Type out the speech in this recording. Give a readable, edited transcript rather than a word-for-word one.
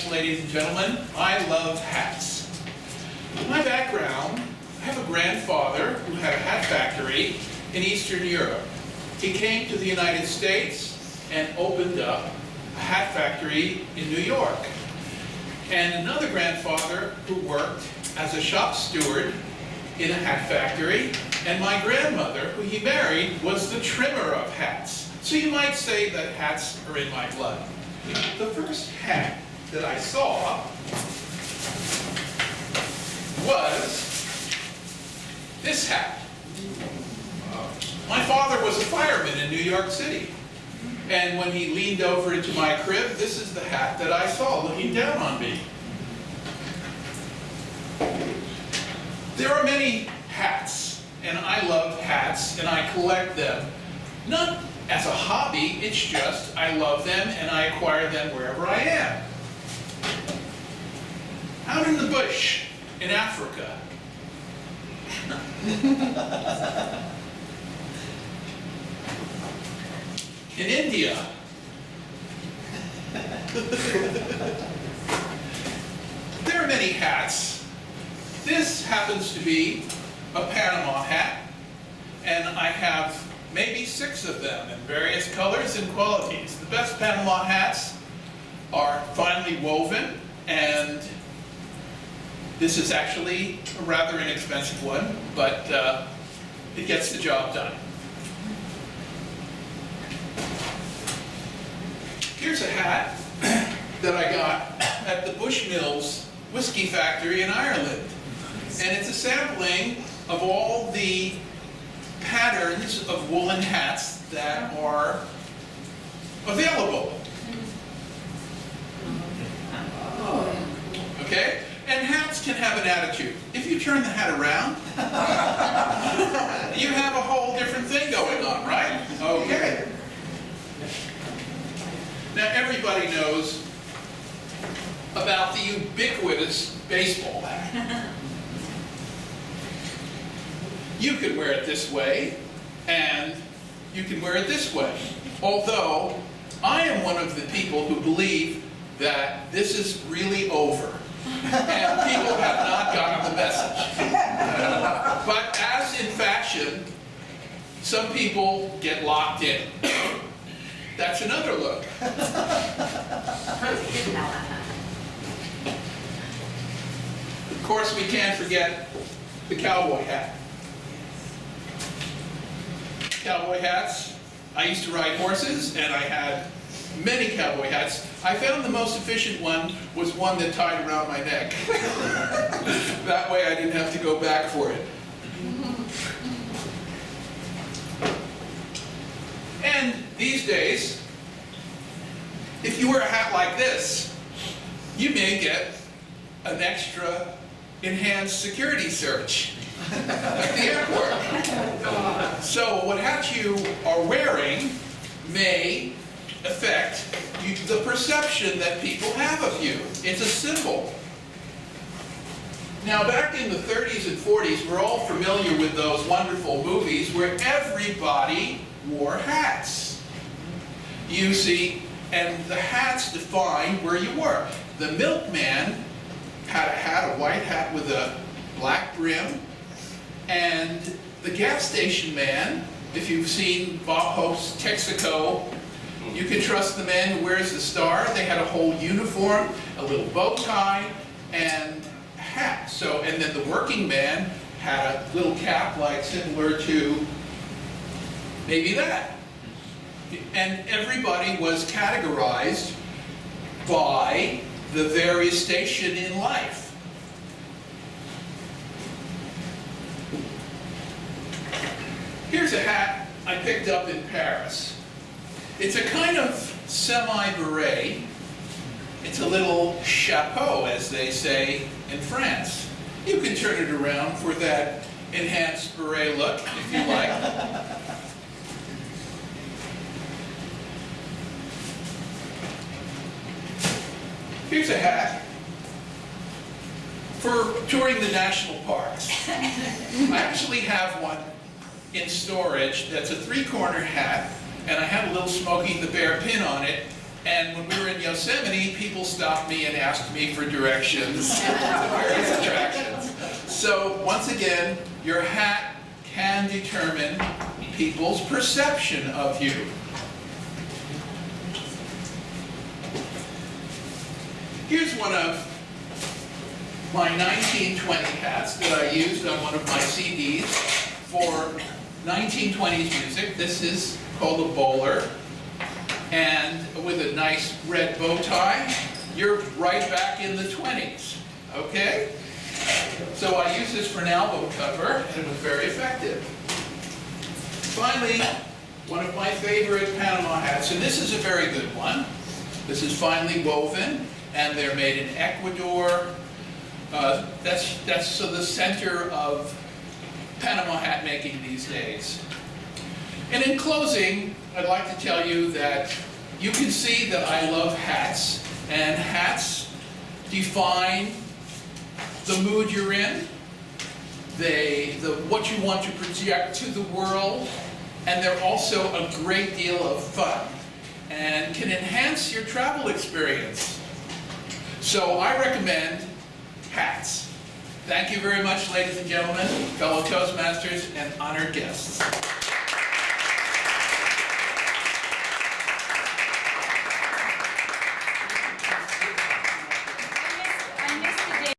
much, ladies and gentlemen. I love hats. My background, I have a grandfather who had a hat factory in Eastern Europe. He came to the United States and opened up a hat factory in New York. And another grandfather who worked as a shop steward in a hat factory. And my grandmother, who he married, was the trimmer of hats. So you might say that hats are in my blood. The first hat that I saw was this hat. My father was a fireman in New York City. And when he leaned over into my crib, this is the hat that I saw looking down on me. There are many hats, and I love hats, and I collect them. Not as a hobby, it's just I love them and I acquire them wherever I am. Out in the bush in Africa, in India, there are many hats. This happens to be a Panama hat, and I have maybe 6 of them in various colors and qualities. The best Panama hats are finely woven, and this is actually a rather inexpensive one, but it gets the job done. Here's a hat that I got at the Bushmills whiskey factory in Ireland. And it's a sampling of all the patterns of woolen hats that are available. Okay? And hats can have an attitude. If you turn the hat around, you have a whole different thing going on, right? Okay. Now everybody knows about the ubiquitous baseball hat. You can wear it this way, and you can wear it this way. Although, I am one of the people who believe that this is really over, and people have not gotten the message. But as in fashion, some people get locked in. That's another look. Of course, we can't forget the cowboy hat. Cowboy hats. I used to ride horses, and I had many cowboy hats. I found the most efficient one was one that tied around my neck. That way I didn't have to go back for it. And these days, if you wear a hat like this, you may get an extra enhanced security search at the airport. So what hat you are wearing may affect the perception that people have of you. It's a symbol. Now back in the 30s and 40s, we're all familiar with those wonderful movies where everybody wore hats. You see, and the hats defined where you were. The milkman had a hat, a white hat with a black brim, and the gas station man, if you've seen Bob Hope's Texaco, you can trust the man who wears the star. They had a whole uniform, a little bow tie, and a hat. So, and then the working man had a little cap like similar to maybe that. And everybody was categorized by the various station in life. Here's a hat I picked up in Paris. It's a kind of semi-beret. It's a little chapeau, as they say in France. You can turn it around for that enhanced beret look, if you like. Here's a hat for touring the national parks. I actually have one in storage that's a 3-corner hat, and I have a little Smokey the Bear pin on it, And when we were in Yosemite, people stopped me and asked me for directions to various attractions. So once again, your hat can determine people's perception of you. Here's one of my 1920 hats that I used on one of my CDs for 1920s music. This is called a bowler, and with a nice red bow tie, you're right back in the 20s, okay? So I used this for an album cover, and it was very effective. Finally, one of my favorite Panama hats, and this is a very good one. This is finely woven, and they're made in Ecuador. That's so the center of Panama hat making these days. And in closing, I'd like to tell you that you can see that I love hats, and hats define the mood you're in, what you want to project to the world, and they're also a great deal of fun and can enhance your travel experience. So I recommend hats. Thank you very much, ladies and gentlemen, fellow Toastmasters, and honored guests.